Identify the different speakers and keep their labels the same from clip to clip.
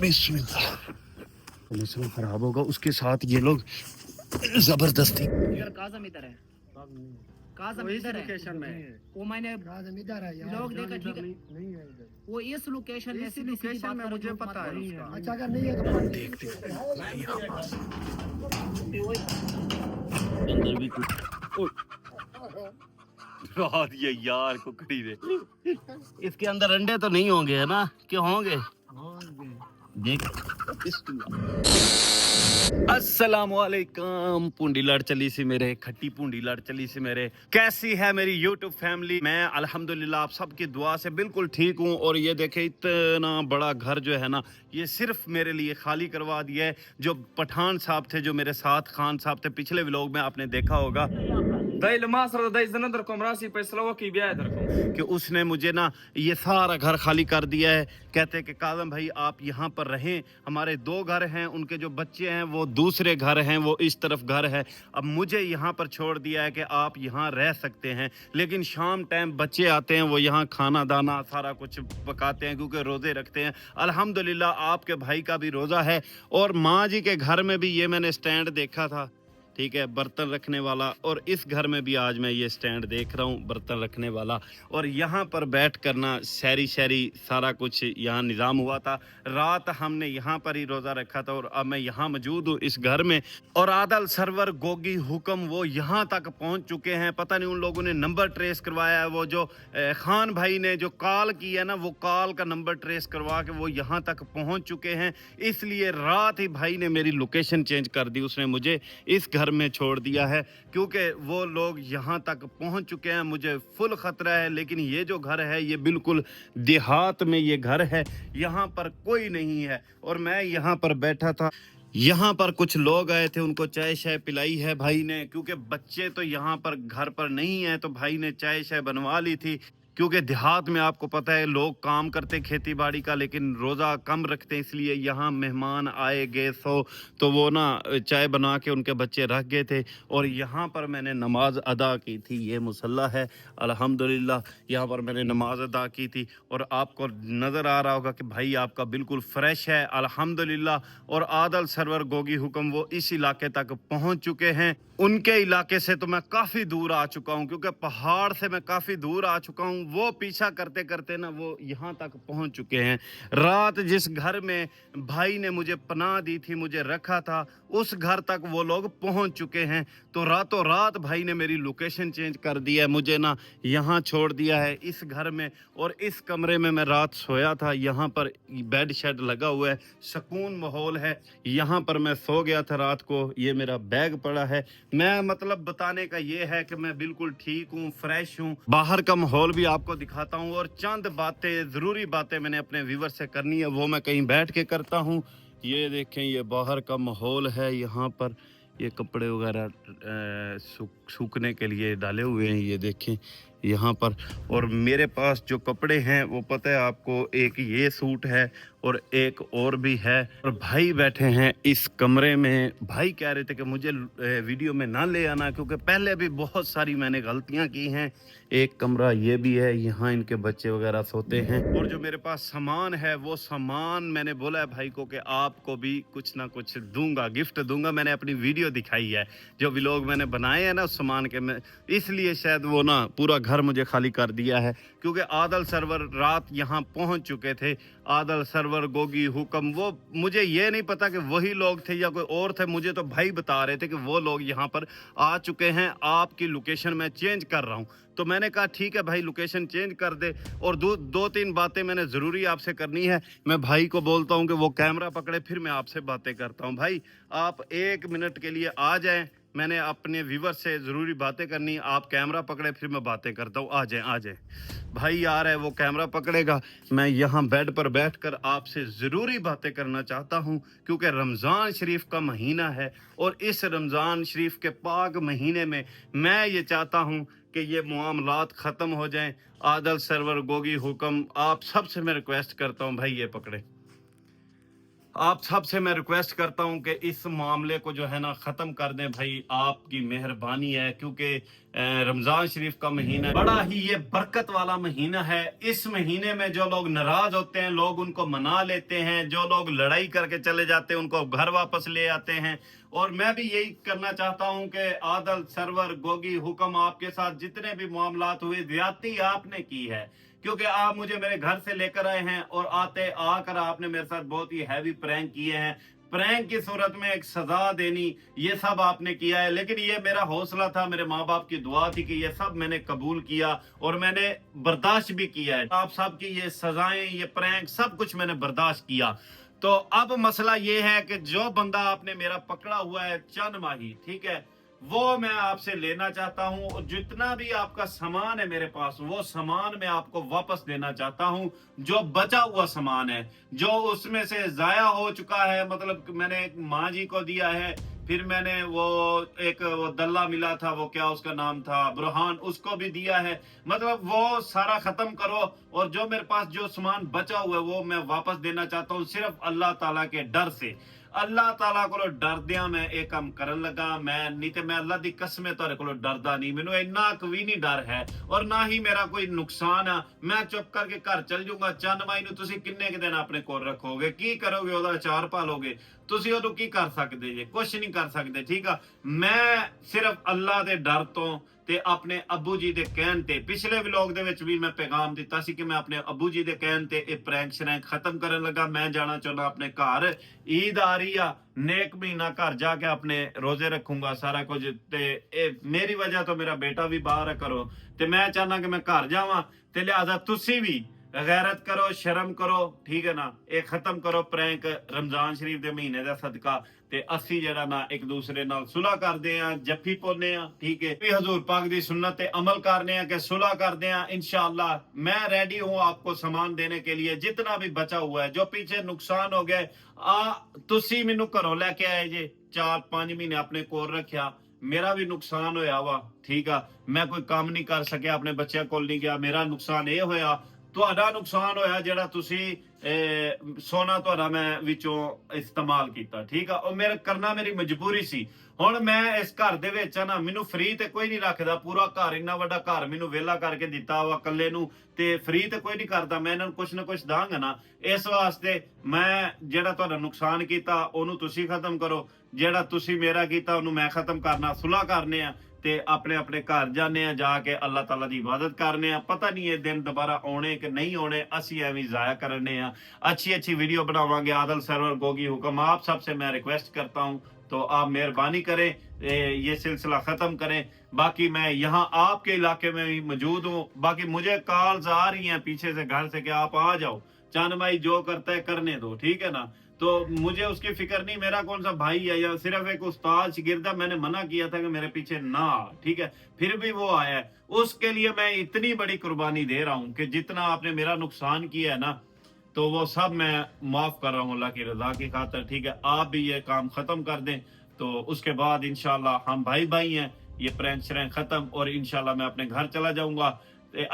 Speaker 1: बिस्मिल्लाह। मौसम खराब होगा, उसके साथ ये लोग जबरदस्ती।
Speaker 2: यार काज़म इधर है, काज़म इधर है
Speaker 3: लोकेशन में।
Speaker 2: वो मैंने
Speaker 3: काज़म इधर है यार,
Speaker 2: लोग देखा, ठीक है
Speaker 3: नहीं है इधर।
Speaker 2: वो इस लोकेशन में,
Speaker 3: इस
Speaker 2: सीधी सीधी
Speaker 3: लोकेशन
Speaker 2: बात
Speaker 3: में
Speaker 2: करो,
Speaker 3: मुझे
Speaker 2: झूठ मत
Speaker 3: पता है
Speaker 2: बोलो।
Speaker 3: उसका।
Speaker 4: अच्छा अगर नहीं है तो पानी
Speaker 1: देखते
Speaker 5: अंदर भी कुछ रात ये यार कुकड़ी ने इसके अंदर अंडे तो नहीं होंगे, है ना? क्यों होंगे? देख। अस्सलाम वालेकुम। पूंडी लड़ चली सी मेरे, खट्टी पूंडी लड़ चली सी मेरे। कैसी है मेरी यूट्यूब फैमिली? मैं अल्हम्दुलिल्लाह आप सबकी दुआ से बिल्कुल ठीक हूँ। और ये देखे इतना बड़ा घर जो है ना, ये सिर्फ मेरे लिए खाली करवा दिया है। जो पठान साहब थे, जो मेरे साथ खान साहब थे, पिछले व्लॉग में आपने देखा होगा कि उसने मुझे ना ये सारा घर खाली कर दिया है। कहते हैं कि काज़म भाई आप यहाँ पर रहें, हमारे 2 घर हैं, उनके जो बच्चे हैं वो दूसरे घर हैं, वो इस तरफ घर है। अब मुझे यहाँ पर छोड़ दिया है कि आप यहाँ रह सकते हैं, लेकिन शाम टाइम बच्चे आते हैं, वो यहाँ खाना दाना सारा कुछ पकाते हैं क्योंकि रोज़े रखते हैं। अल्हम्दुलिल्लाह आपके भाई का भी रोज़ा है। और माँ जी के घर में भी ये मैंने स्टैंड देखा था, ठीक है, बर्तन रखने वाला। और इस घर में भी आज मैं ये स्टैंड देख रहा हूँ, बर्तन रखने वाला। और यहाँ पर बैठ करना शहरी शहरी सारा कुछ यहाँ निज़ाम हुआ था। रात हमने यहाँ पर ही रोज़ा रखा था और अब मैं यहाँ मौजूद हूँ इस घर में। और आदल सरवर गोगी हुक्म वो यहाँ तक पहुँच चुके हैं। पता नहीं उन लोगों ने नंबर ट्रेस करवाया है, वो जो खान भाई ने जो कॉल की है ना, वो कॉल का नंबर ट्रेस करवा के वो यहाँ तक पहुँच चुके हैं। इसलिए रात ही भाई ने मेरी लोकेशन चेंज कर दी, उसने मुझे इस घर में छोड़ दिया है क्योंकि वो लोग यहाँ तक पहुँच चुके हैं। मुझे फुल खतरा है। लेकिन ये जो घर है ये बिल्कुल देहात में ये घर है, यहाँ पर कोई नहीं है। और मैं यहाँ पर बैठा था, यहाँ पर कुछ लोग आए थे, उनको चाय शाय पिलाई है भाई ने, क्योंकि बच्चे तो यहाँ पर घर पर नहीं है, तो भाई ने चाय शाय बनवा ली थी। क्योंकि देहात में आपको पता है लोग काम करते खेती बाड़ी का, लेकिन रोज़ा कम रखते हैं, इसलिए यहाँ मेहमान आए गए तो वो ना चाय बना के उनके बच्चे रख गए थे। और यहाँ पर मैंने नमाज अदा की थी, ये मुसल्ला है अल्हम्दुलिल्लाह, यहाँ पर मैंने नमाज अदा की थी। और आपको नज़र आ रहा होगा कि भाई आपका बिल्कुल फ्रेश है अल्हम्दुलिल्लाह। और आदल सरवर गोगी हुक्म वो इस इलाके तक पहुँच चुके हैं। उनके इलाके से तो मैं काफ़ी दूर आ चुका हूँ, क्योंकि पहाड़ से मैं काफ़ी दूर आ चुका हूँ। वो पीछा करते करते ना वो यहाँ तक पहुँच चुके हैं। रात जिस घर में भाई ने मुझे पनाह दी थी, मुझे रखा था, उस घर तक वो लोग पहुँच चुके हैं। तो रातों रात भाई ने मेरी लोकेशन चेंज कर दी है, मुझे ना यहाँ छोड़ दिया है इस घर में। और इस कमरे में मैं रात सोया था, यहाँ पर बेड शेड लगा हुआ है, सुकून माहौल है, यहाँ पर मैं सो गया था रात को। ये मेरा बैग पड़ा है। मैं मतलब बताने का ये है कि मैं बिल्कुल ठीक हूँ, फ्रेश हूँ। बाहर का माहौल भी आपको दिखाता हूँ। और चंद बातें, ज़रूरी बातें मैंने अपने व्यूअर से करनी है, वो मैं कहीं बैठ के करता हूँ। ये देखें, ये बाहर का माहौल है, यहाँ पर ये कपड़े वगैरह सूखने के लिए डाले हुए हैं, ये देखें यहाँ पर। और मेरे पास जो कपड़े हैं वो पता है आपको, एक ये सूट है और एक और भी है। और भाई बैठे हैं इस कमरे में। भाई कह रहे थे कि मुझे वीडियो में ना ले आना, क्योंकि पहले भी बहुत सारी मैंने गलतियां की हैं। एक कमरा ये भी है, यहाँ इनके बच्चे वगैरह सोते हैं। और जो मेरे पास सामान है, वो सामान मैंने बोला है भाई को कि आपको भी कुछ ना कुछ दूंगा, गिफ्ट दूंगा। मैंने अपनी वीडियो दिखाई है, जो व्लॉग मैंने बनाए हैं ना उस सामान के, मैं इसलिए शायद वो ना पूरा घर मुझे खाली कर दिया है, क्योंकि आदल सरवर रात यहाँ पहुँच चुके थे। आदल सरवर गोगी हुक्म, वो मुझे ये नहीं पता कि वही लोग थे या कोई और थे, मुझे तो भाई बता रहे थे कि वो लोग यहाँ पर आ चुके हैं, आपकी लोकेशन मैं चेंज कर रहा हूँ। तो मैंने कहा ठीक है भाई, लोकेशन चेंज कर दे। और दो तीन बातें मैंने ज़रूरी आपसे करनी है। मैं भाई को बोलता हूँ कि वो कैमरा पकड़े, फिर मैं आपसे बातें करता हूँ। भाई आप 1 मिनट के लिए आ जाएं, मैंने अपने व्यूवर से ज़रूरी बातें करनी। आप कैमरा पकड़े, फिर मैं बातें करता हूँ। आ जाए। भाई आ रहा है, वो कैमरा पकड़ेगा। मैं यहाँ बेड पर बैठकर आपसे ज़रूरी बातें करना चाहता हूँ, क्योंकि रमज़ान शरीफ का महीना है। और इस रमज़ान शरीफ के पाक महीने में मैं ये चाहता हूँ कि ये मामलात ख़त्म हो जाएं। आदल सरवर गोगी हुक्म, आप सबसे मैं रिक्वेस्ट करता हूँ भाई ये पकड़े। आप सबसे मैं रिक्वेस्ट करता हूं कि इस मामले को जो है ना ख़त्म कर दें भाई, आपकी मेहरबानी है, क्योंकि रमज़ान शरीफ का महीना बड़ा ही ये बरकत वाला महीना है। इस महीने में जो लोग नाराज़ होते हैं, लोग उनको मना लेते हैं, जो लोग लड़ाई करके चले जाते हैं उनको घर वापस ले आते हैं। और मैं भी यही करना चाहता हूं कि आदल, सरवर, गोगी, हुक्म, आपके साथ जितने भी मामलात हुए, ज्यादती आपने की है, क्योंकि आप मुझे मेरे घर से लेकर आए हैं और आकर आपने मेरे साथ बहुत ही हैवी प्रैंक किए हैं। प्रैंक की सूरत में एक सजा देनी, ये सब आपने किया है। लेकिन ये मेरा हौसला था, मेरे माँ बाप की दुआ थी कि ये सब मैंने कबूल किया और मैंने बर्दाश्त भी किया है। आप सब की ये सजाएं, ये प्रैंक, सब कुछ मैंने बर्दाश्त किया। तो अब मसला ये है कि जो बंदा आपने मेरा पकड़ा हुआ है चंद माही, ठीक है, वो मैं आपसे लेना चाहता हूं, और जितना भी आपका सामान है मेरे पास, वो सामान मैं आपको वापस देना चाहता हूं। जो बचा हुआ सामान है, जो उसमें से जाया हो चुका है, मतलब मैंने एक माँ जी को दिया है, फिर मैंने वो दल्ला मिला था, वो क्या उसका नाम था, बुरहान, उसको भी दिया है। मतलब वो सारा खत्म करो, और जो मेरे पास जो सामान बचा हुआ है वो मैं वापस देना चाहता हूँ, सिर्फ अल्लाह ताला के डर से। अल्लाह ताला को डर दिया मैं एक काम करन लगा। मैं नहीं तो मैं अल्लाह दी कसम तुहाडे कोलों डरदा नहीं, मैनू इन्ना भी नहीं डर है, और ना ही मेरा कोई नुकसान है। मैं चुप करके घर चल जाऊंगा। चंद माई नूं तुसीं किन्ने के दिन अपने कोल रखोगे, की करोगे, ओहदा अचार पालोगे, तुसीं ओहदू की कर सकदे जे? कुछ नहीं कर सकदे, ठीक है। मैं सिर्फ अल्लाह दे डर तो ते अपने अबू जी दे कहन ते, पिछले व्लॉग दे विच भी मैं पैगाम दिता सी कि मैं अपने अबू जी दे कहन ते ए प्रैंक श्रैंक खत्म करन लगा। मैं जाना चाहना अपने घर, ईद आ रही आ, नेक महीना घर जाके अपने रोजे रखूंगा, सारा कुछ। ते ए मेरी वजह तो मेरा बेटा भी बाहर है करो, ते मैं चाहना कि मैं घर जावां, ते लिहाजा तुसी भी गैरत करो, शर्म करो, ठीक है ना। ये खत्म करो प्रैंक रमजान शरीफ दे महीने दा सदका, ते असी जड़ा ना एक दूसरे नाल सुलह करदे आ, जफ्फी पाउने आ, ठीक है, भी हजूर पाक दी सुन्नत ते अमल करने आ कि सुलह करदे आ। इंशाअल्लाह मैं रेडी हूं आपको सामान देने के लिए, जितना भी बचा हुआ है, जो पीछे नुकसान हो गया तुसी मैनू घरों लेके आए जे, 4-5 महीने अपने कोल रखिया, मेरा भी नुकसान होया वा, ठीक है। मैं कोई काम नहीं कर सकिया, अपने बच्चों कोल नहीं गया, मेरा नुकसान ये होया, ਤੁਹਾਡਾ ਨੁਕਸਾਨ ਹੋਇਆ ਜਿਹੜਾ ਤੁਸੀਂ ਸੋਨਾ ਤੁਹਾਡਾ ਮੈਂ ਵਿੱਚੋਂ ਇਸਤੇਮਾਲ ਕੀਤਾ, ਠੀਕ ਆ। ਉਹ ਮੇਰਾ ਕਰਨਾ ਮੇਰੀ ਮਜਬੂਰੀ ਸੀ। ਹੁਣ ਮੈਂ ਇਸ ਘਰ ਦੇ ਵਿੱਚ ਆ ਨਾ, ਮੈਨੂੰ ਫ੍ਰੀ ਤੇ ਕੋਈ ਨਹੀਂ ਰੱਖਦਾ। ਪੂਰਾ ਘਰ, ਇੰਨਾ ਵੱਡਾ ਘਰ ਮੈਨੂੰ ਵਿਹਲਾ ਕਰਕੇ ਦਿੱਤਾ ਵਾ ਇਕੱਲੇ ਨੂੰ, ਤੇ ਫ੍ਰੀ ਤੇ ਕੋਈ ਨਹੀਂ ਕਰਦਾ। ਮੈਂ ਇਹਨਾਂ ਨੂੰ ਕੁਛ ਨਾ ਕੁਛ ਦਾਂਗਾ ਨਾ। ਇਸ ਵਾਸਤੇ ਮੈਂ ਜਿਹੜਾ ਤੁਹਾਡਾ ਨੁਕਸਾਨ ਕੀਤਾ ਉਹਨੂੰ ਤੁਸੀਂ ਖਤਮ ਕਰੋ, ਜਿਹੜਾ ਤੁਸੀਂ ਮੇਰਾ ਕੀਤਾ ਉਹਨੂੰ ਮੈਂ ਖਤਮ ਕਰਨਾ, ਸੁਲ੍ਹਾ ਕਰਨੇ ਆ, ਤੇ ਆਪਣੇ ਆਪਣੇ ਘਰ ਜਾਣੇ ਆ, ਜਾ ਕੇ ਅੱਲਾਹ ਤਾਲਾ ਦੀ ਇਬਾਦਤ ਕਰਨੇ ਆ। ਪਤਾ ਨਹੀਂ ਇਹ ਦਿਨ ਦੁਬਾਰਾ ਆਉਣੇ ਕਿ नहीं होने, ਅਸੀਂ ਐਵੇਂ ਜ਼ਾਇਆ करने ਆ। अच्छी अच्छी वीडियो बनावांगे। आदल, सरवर, गोगी, हुक्म, आप सबसे मैं रिक्वेस्ट करता हूं, तो आप मेहरबानी करें, ये सिलसिला खत्म करें। बाकी मैं यहाँ आपके इलाके में भी मौजूद हूँ। बाकी मुझे कॉल्स आ रही हैं पीछे से घर से कि आप आ जाओ, चांद भाई जो करता है करने दो, ठीक है ना। तो मुझे उसकी फिक्र नहीं, मेरा कौन सा भाई है या सिर्फ एक उस्ताद शिगिर्दा। मैंने मना किया था कि मेरे पीछे ना, ठीक है, फिर भी वो आया है। उसके लिए मैं इतनी बड़ी कुर्बानी दे रहा हूँ कि जितना आपने मेरा नुकसान किया है ना, तो वो सब मैं माफ कर रहा हूँ अल्लाह की रजा की खातर, ठीक है। आप भी ये काम खत्म कर दें, तो उसके बाद इंशाल्लाह हम भाई भाई हैं, ये प्रैंक श्रैंक खत्म, और इंशाल्लाह मैं अपने घर चला जाऊंगा।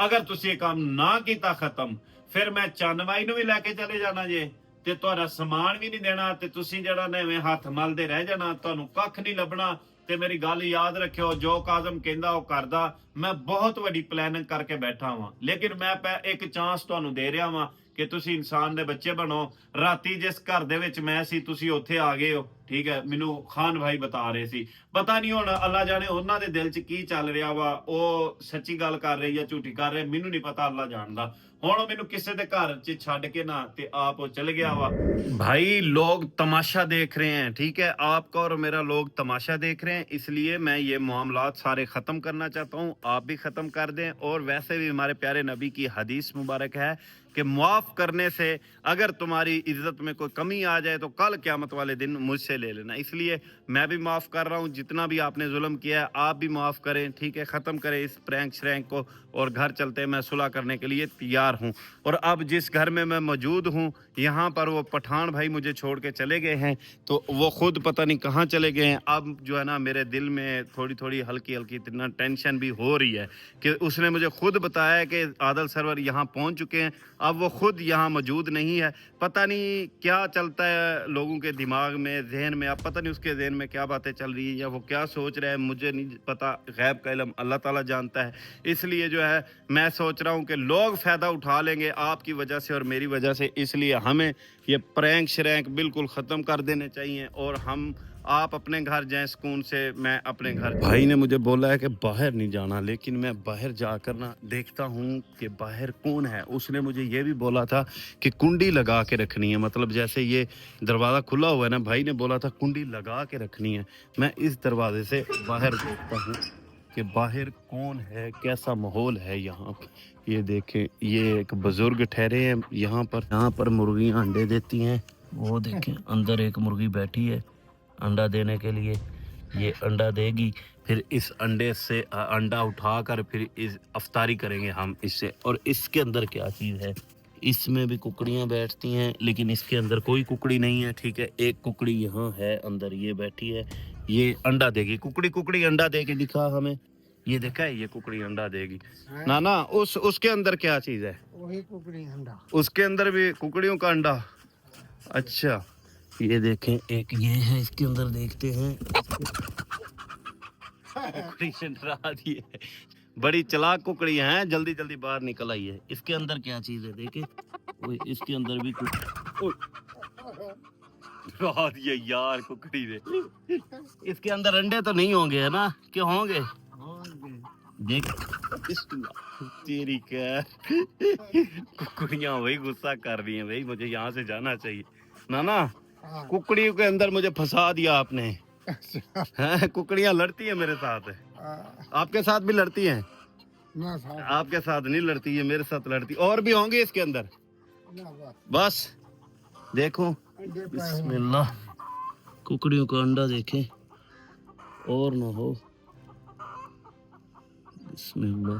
Speaker 5: अगर तुसी ये काम ना किया खत्म, फिर मैं चांदमाई नूं भी लैके चले जाना जे, ਤੇ ਤੁਹਾਡਾ ਸਮਾਨ ਵੀ ਨਹੀਂ ਦੇਣਾ, ਤੇ ਤੁਸੀਂ ਜਿਹੜਾ ਨੇ ਐਵੇਂ ਹੱਥ ਮਲਦੇ ਰਹਿ ਜਾਣਾ, ਤੁਹਾਨੂੰ ਕੱਖ ਨਹੀਂ ਲੱਭਣਾ। ਤੇ ਮੇਰੀ ਗੱਲ ਯਾਦ ਰੱਖਿਓ, ਜੋ ਕਾਜ਼ਮ ਕਹਿੰਦਾ ਉਹ ਕਰਦਾ। ਮੈਂ ਬਹੁਤ ਵੱਡੀ ਪਲੈਨਿੰਗ ਕਰਕੇ ਬੈਠਾ ਵਾਂ, ਲੇਕਿਨ ਮੈਂ ਇੱਕ ਚਾਂਸ ਤੁਹਾਨੂੰ ਦੇ ਰਿਹਾ ਵਾਂ ਕਿ ਤੁਸੀਂ ਇਨਸਾਨ ਦੇ ਬੱਚੇ ਬਣੋ। ਰਾਤੀ ਜਿਸ ਘਰ ਦੇ ਵਿੱਚ ਮੈਂ ਸੀ, ਤੁਸੀਂ ਉੱਥੇ ਆ ਗਏ ਹੋ, ਠੀਕ ਹੈ। ਮੈਨੂੰ ਖਾਨ ਭਾਈ ਬਤਾ ਰਹੇ ਸੀ, ਪਤਾ ਨਹੀਂ ਹੁਣ ਅੱਲਾ ਜਾਣੇ ਉਹਨਾਂ ਦੇ ਦਿਲ 'ਚ ਕੀ ਚੱਲ ਰਿਹਾ ਵਾ, ਉਹ ਸੱਚੀ ਗੱਲ ਕਰ ਰਹੇ ਜਾਂ ਝੂਠੀ ਕਰ ਰਹੇ, ਮੈਨੂੰ ਨਹੀਂ ਪਤਾ, ਅੱਲਾ ਜਾਣਦਾ। ਹੁਣ ਮੈਨੂੰ ਕਿਸੇ ਦੇ ਘਰ 'ਚ ਛੱਡ ਕੇ ਨਾ ਤੇ ਆਪ ਉਹ चल गया वा। भाई लोग तमाशा देख रहे हैं, ठीक है, आपका और मेरा लोग तमाशा देख रहे हैं, इसलिए मैं ये मामलात सारे ख़त्म करना चाहता हूँ। आप भी ख़त्म कर दें। और वैसे भी हमारे प्यारे नबी की हदीस मुबारक है कि मुआफ़ करने से अगर तुम्हारी इज्जत में कोई कमी आ जाए तो कल क़यामत वाले दिन मुझसे ले लेना। इसलिए मैं भी माफ़ कर रहा हूँ, जितना भी आपने जुल्म किया है आप भी माफ़ करें, ठीक है। ख़त्म करें इस प्रैंक श्रैंक को, और घर चलते मैं सुलह करने के लिए तैयार हूँ। और अब जिस घर में मैं मौजूद हूँ, यहाँ पर वो पठान भाई मुझे छोड़ के चले गए हैं, तो वो खुद पता नहीं कहाँ चले गए हैं। अब जो है ना मेरे दिल में थोड़ी थोड़ी हल्की हल्की इतना टेंशन भी हो रही है कि उसने मुझे खुद बताया कि आदल सरवर यहाँ पहुँच चुके हैं, اب وہ خود یہاں موجود نہیں ہے. پتہ نہیں کیا چلتا ہے لوگوں کے دماغ میں, ذہن میں. اب پتہ نہیں اس کے ذہن میں کیا باتیں چل رہی ہیں یا وہ کیا سوچ رہا ہے, مجھے نہیں پتہ. غیب کا علم اللہ تعالیٰ جانتا ہے. اس لیے جو ہے میں سوچ رہا ہوں کہ لوگ فائدہ اٹھا لیں گے آپ کی وجہ سے اور میری وجہ سے. اس لیے ہمیں یہ پرینک شرینک بالکل ختم کر دینے چاہیے اور ہم آپ اپنے گھر جائیں سکون سے, میں اپنے گھر. بھائی نے مجھے بولا ہے کہ باہر نہیں جانا, لیکن میں باہر جا کر نا دیکھتا ہوں کہ باہر کون ہے. اس نے مجھے یہ بھی بولا تھا کہ کنڈی لگا کے رکھنی ہے, مطلب جیسے یہ دروازہ کھلا ہوا ہے نا, بھائی نے بولا تھا کنڈی لگا کے رکھنی ہے. میں اس دروازے سے باہر دیکھتا ہوں کہ باہر کون ہے, کیسا ماحول ہے یہاں. یہ دیکھیں, یہ ایک بزرگ ٹھہرے ہیں یہاں پر مرغیاں انڈے دیتی ہیں. وہ دیکھیں اندر ایک مرغی بیٹھی ہے انڈا دینے کے لیے. یہ انڈا دے گی, پھر اس انڈے سے انڈا اٹھا کر پھر افطاری کریں گے ہم اس سے. اور اس کے اندر کیا چیز ہے, اس میں بھی ککڑیاں بیٹھتی ہیں لیکن اس کے اندر کوئی ککڑی نہیں ہے. ٹھیک ہے, ایک ککڑی یہاں ہے اندر, یہ بیٹھی ہے, یہ انڈا دے گی. ککڑی انڈا دے کے دکھا ہمیں, یہ دیکھا ہے, یہ ککڑی انڈا دے گی. نا اس کے اندر کیا چیز ہے,
Speaker 3: وہی ککڑی انڈا.
Speaker 5: اس کے اندر بھی ککڑیوں کا انڈا. اچھا, یہ دیکھیں ایک یہ ہے, اس کے اندر دیکھتے ہیں. ککڑی ڈرا دی ہے, بڑی چلاک ککڑی ہیں, جلدی جلدی باہر نکل آئی ہے. اس کے اندر کیا چیز ہے دیکھیں, اس کے اندر بھی ڈرا دیے یار ککڑی نے. اس کے اندر انڈے تو نہیں ہوں گے ہے نا, کہ ہوں گے؟ دیکھ تیری کیا ککڑیاں وہی غصہ کر رہی ہیں. بھائی مجھے یہاں سے جانا چاہیے. نا ککڑیوں کے اندر مجھے پھنسا دیا آپ نے. ککڑیاں لڑتی ہیں میرے ساتھ, آپ کے ساتھ بھی لڑتی ہیں؟ آپ کے ساتھ نہیں لڑتی, یہ میرے ساتھ لڑتی. اور بھی ہوں گے اس کے اندر؟ بس دیکھو, بسم اللہ, ککڑیوں کا انڈا دیکھیں اور نہ ہو. بسم اللہ,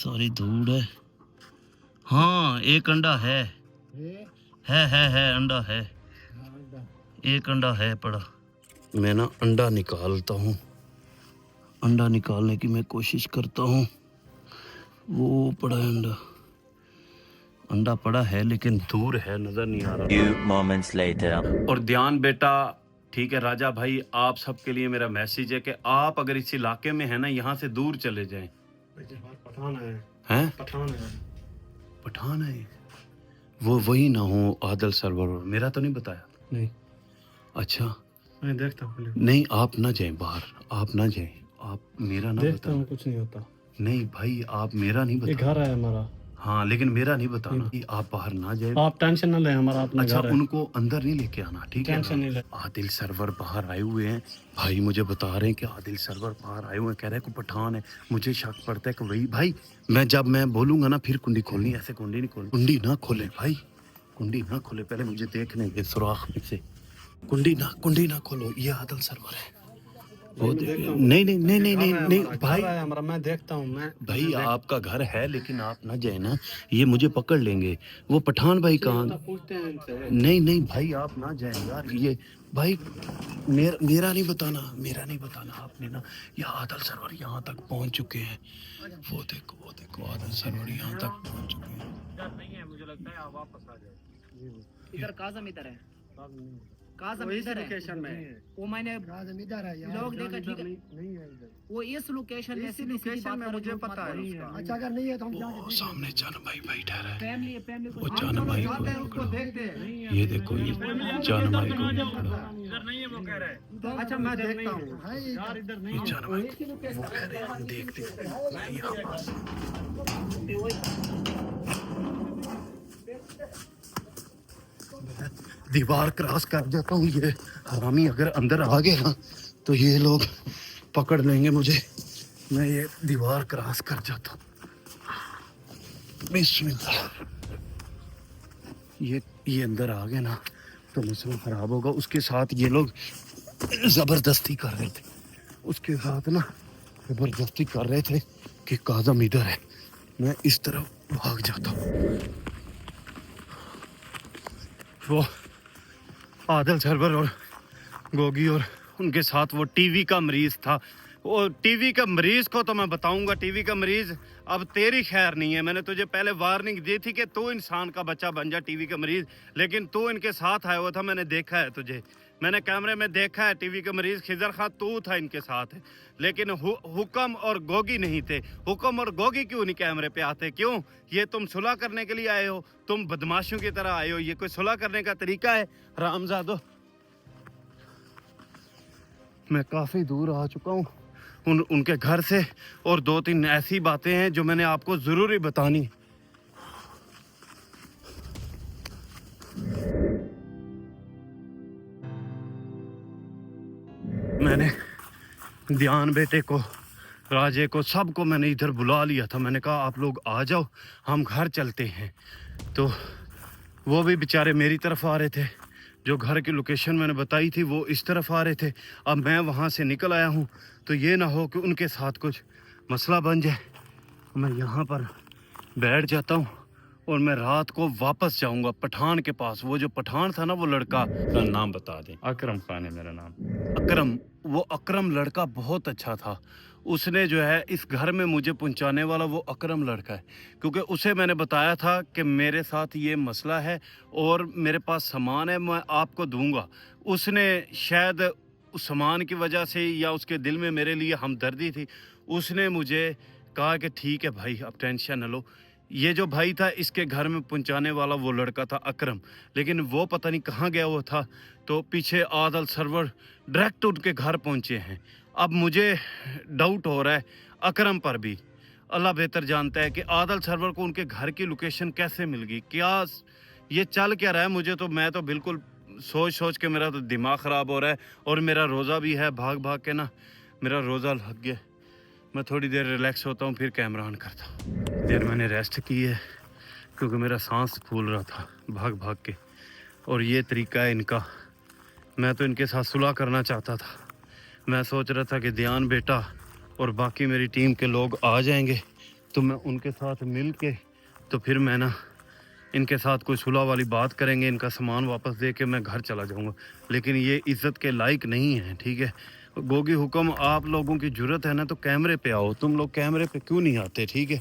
Speaker 5: ساری دھوڑ ہے. ہاں ایک انڈا ہے انڈا ہے, ایک انڈا ہے پڑا. میں نا انڈا نکالتا ہوں, انڈا نکالنے کی میں کوشش کرتا ہوں. وہ پڑا ہے انڈا پڑا ہے لیکن دور ہے, نظر نہیں آ رہا.
Speaker 4: Few moments later.
Speaker 5: اور دھیان بیٹا, ٹھیک ہے راجا بھائی, آپ سب کے لیے میرا میسیج ہے کہ آپ اگر اس علاقے میں ہیں نا, یہاں سے دور چلے جائیں. پٹھان ہے وہ, وہی نہ ہو عادل سرور. میرا تو نہیں بتایا. نہیں. اچھا میں دیکھتا ہوں. نہیں آپ نہ جائیں باہر, آپ نہ جائیں, آپ میرا نہ بتاؤ. کچھ نہیں ہوتا. نہیں بھائی آپ میرا نہیں بتاؤ. گھر ہے ہمارا. ہاں لیکن میرا نہیں بتانا. آپ باہر نہ جائیں, آپ ٹینشن نہ لیں, ہمارا اپنا گھر ہے. اچھا ان کو اندر نہیں لے کے آنا, ٹھیک ہے؟ عادل سرور باہر آئے ہوئے ہیں بھائی, مجھے بتا رہے ہیں کہ عادل سرور باہر آئے ہوئے ہیں, کہہ رہے ہیں کہ پٹھان ہے. مجھے شک پڑتا ہے کہ وہی. بھائی جب میں بولوں گا نا پھر کنڈی کھولنی, ایسے کنڈی نہیں کھولنی. کنڈی نہ کھولے بھائی, کنڈی نہ کھولے, پہلے مجھے دیکھنے دے سوراخ میں سے. کنڈی نہ کھولو, یہ عادل سرور ہے. نہیں بھائی, میں دیکھتا ہوں. بھائی آپ کا گھر ہے لیکن آپ نہ جائیں نا, یہ مجھے پکڑ لیں گے. وہ پٹھان بھائی کہاں؟ نہیں بھائی آپ نہ جائیں یار. یہ بھائی میرا نہیں بتانا آپ نے نا. یہ عادل سرور یہاں تک پہنچ چکے ہیں. وہ دیکھو عادل سرور یہاں تک پہنچ چکے ہیں. مجھے لگتا ہے آپ واپس آ جائیں.
Speaker 2: ادھر کاظم ادھر ہے, کاظم ادھر ہے. وہ میں نے لوگ دیکھا, ٹھیک ہے, وہ اس لوکیشن میں مجھے پتا ہے.
Speaker 3: اچھا اگر نہیں ہے تو ہم کیا
Speaker 5: وہ سامنے جان بھائی بیٹھا ہے.
Speaker 2: فیملی
Speaker 5: وہ جان بھائی کو پکڑا. یہ دیکھو یہ جان بھائی کو پکڑا.
Speaker 2: اچھا میں دیکھتا ہوں.
Speaker 5: یہ جان بھائی وہ کہہ رہے ہیں دیکھتے دیوار کراس کر جاتا ہوں. یہ حرامی اگر اندر آ گئے نا تو یہ لوگ پکڑ لیں گے مجھے. میں یہ دیوار کراس کر جاتا ہوں. بسم اللہ. یہ اندر آ گئے نا تو مسئلہ خراب ہوگا. اس کے ساتھ یہ لوگ زبردستی کر رہے تھے, اس کے ساتھ نا زبردستی کر رہے تھے کہ کاظم ادھر ہے. میں اس طرف بھاگ جاتا ہوں. وہ عادل سرور اور گوگی اور ان کے ساتھ وہ ٹی وی کا مریض تھا. وہ ٹی وی کا مریض کو تو میں بتاؤں گا. ٹی وی کا مریض अब तेरी खैर नहीं है। मैंने तुझे पहले वार्निंग दी थी कि तू इंसान का बच्चा बन जा, टीवी का मरीज, लेकिन तू इनके साथ आया हुआ था। मैंने देखा है तुझे, मैंने कैमरे में देखा है। टीवी का मरीज खिजर खां तू था इनके साथ, लेकिन हुक्म और गोगी नहीं थे। हुक्म और गोगी क्यों नहीं कैमरे पे आते? क्यों? ये तुम सुलह करने के लिए आए हो, तुम बदमाशों की तरह आए हो। ये कोई सुलह करने का तरीका है? रामजादो, मैं काफ़ी दूर आ चुका हूँ उनके घर से, और 2-3 ऐसी बातें हैं जो मैंने आपको ज़रूरी बतानी। मैंने ध्यान बेटे को, राजे को, सबको मैंने इधर बुला लिया था। मैंने कहा आप लोग आ जाओ, हम घर चलते हैं। तो वो भी बेचारे मेरी तरफ आ रहे थे। जो घर की लोकेशन मैंने बताई थी वो इस तरफ आ रहे थे। अब मैं वहाँ से निकल आया हूँ, तो ये ना हो कि उनके साथ कुछ मसला बन जाए। मैं यहाँ पर बैठ जाता हूँ और मैं रात को वापस जाऊँगा पठान के पास। वो जो पठान था ना, वो लड़का, नाम बता दें।
Speaker 4: अकरम खान है मेरा नाम।
Speaker 5: अकरम, वो अकरम लड़का बहुत अच्छा था। उसने जो है इस घर में मुझे पहुंचाने वाला वो अकरम लड़का है, क्योंकि उसे मैंने बताया था कि मेरे साथ ये मसला है और मेरे पास सामान है, मैं आपको दूंगा। उसने शायद उस सामान की वजह से या उसके दिल में मेरे लिए हमदर्दी थी, उसने मुझे कहा कि ठीक है भाई, अब टेंशन न लो। ये जो भाई था इसके घर में पहुंचाने वाला वो लड़का था अकरम, लेकिन वो पता नहीं कहाँ गया हुआ था। तो पीछे आदल सरवर डायरेक्ट उनके घर पहुंचे हैं। अब मुझे डाउट हो रहा है अकरम पर भी। अल्लाह बेहतर जानता है कि आदल सरवर को उनके घर की लोकेशन कैसे मिल गई, क्या ये चल क्या रहा है। मुझे तो, मैं तो बिल्कुल सोच के मेरा तो दिमाग ख़राब हो रहा है, और मेरा रोज़ा भी है। भाग भाग के ना मेरा रोज़ा लग गया। मैं थोड़ी देर रिलैक्स होता हूँ, फिर कैमरा ऑन करता हूँ। देर मैंने रेस्ट की है क्योंकि मेरा सांस फूल रहा था भाग भाग के। और ये तरीका है इनका। मैं तो इनके साथ सुलह करना चाहता था। मैं सोच रहा था कि ध्यान बेटा और बाकी मेरी टीम के लोग आ जाएंगे, तो मैं उनके साथ मिल के, तो फिर मैं ना इनके साथ कोई सुलह वाली बात करेंगे, इनका सामान वापस दे के मैं घर चला जाऊंगा। लेकिन ये इज़्ज़त के लायक नहीं है, ठीक है। गोगी हुक्म, आप लोगों की ज़रूरत है ना तो कैमरे पे आओ। तुम लोग कैमरे पे क्यों नहीं आते, ठीक है।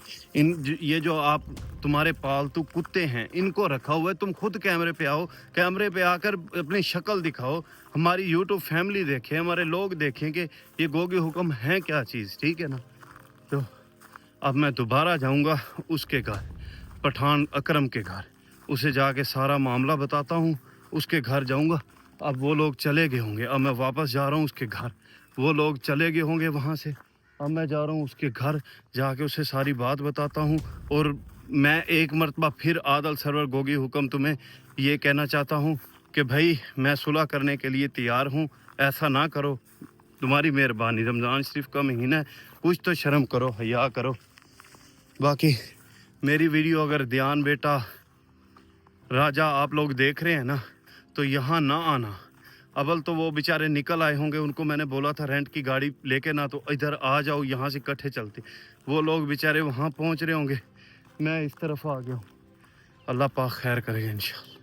Speaker 5: ये जो आप, तुम्हारे पालतू कुत्ते हैं, इनको रखा हुआ है, तुम खुद कैमरे पे आओ। कैमरे पे आकर अपनी शक्ल दिखाओ, हमारी यूट्यूब फैमिली देखे, हमारे लोग देखें कि ये गोगी हुक्म है क्या चीज़, ठीक है ना। तो अब मैं दोबारा जाऊँगा उसके घर, पठान अकरम के घर। उसे जाके सारा मामला बताता हूँ, उसके घर जाऊँगा। अब वो लोग चले गए होंगे, अब मैं वापस जा रहा हूँ उसके घर। वो लोग चले गए होंगे वहाँ से, अब मैं जा रहा हूँ उसके घर, जाके उसे सारी बात बताता हूँ। और मैं एक मरतबा फिर आदल सरवर गोगी हुक्म तुम्हें ये कहना चाहता हूँ कि भाई मैं सुलह करने के लिए तैयार हूँ, ऐसा ना करो, तुम्हारी मेहरबानी। रमज़ान शरीफ का महीना है, कुछ तो शर्म करो, हया करो। बाकी मेरी वीडियो अगर ध्यान बेटा, राजा आप लोग देख रहे हैं ना, तो यहाँ ना आना। अव्वल तो वो बेचारे निकल आए होंगे, उनको मैंने बोला था रेंट की गाड़ी लेके ना तो इधर आ जाओ, यहाँ से इकट्ठे चलते। वो लोग बेचारे वहाँ पहुँच रहे होंगे, मैं इस तरफ आ गया हूँ। अल्लाह पाक खैर करेगा इंशाअल्लाह।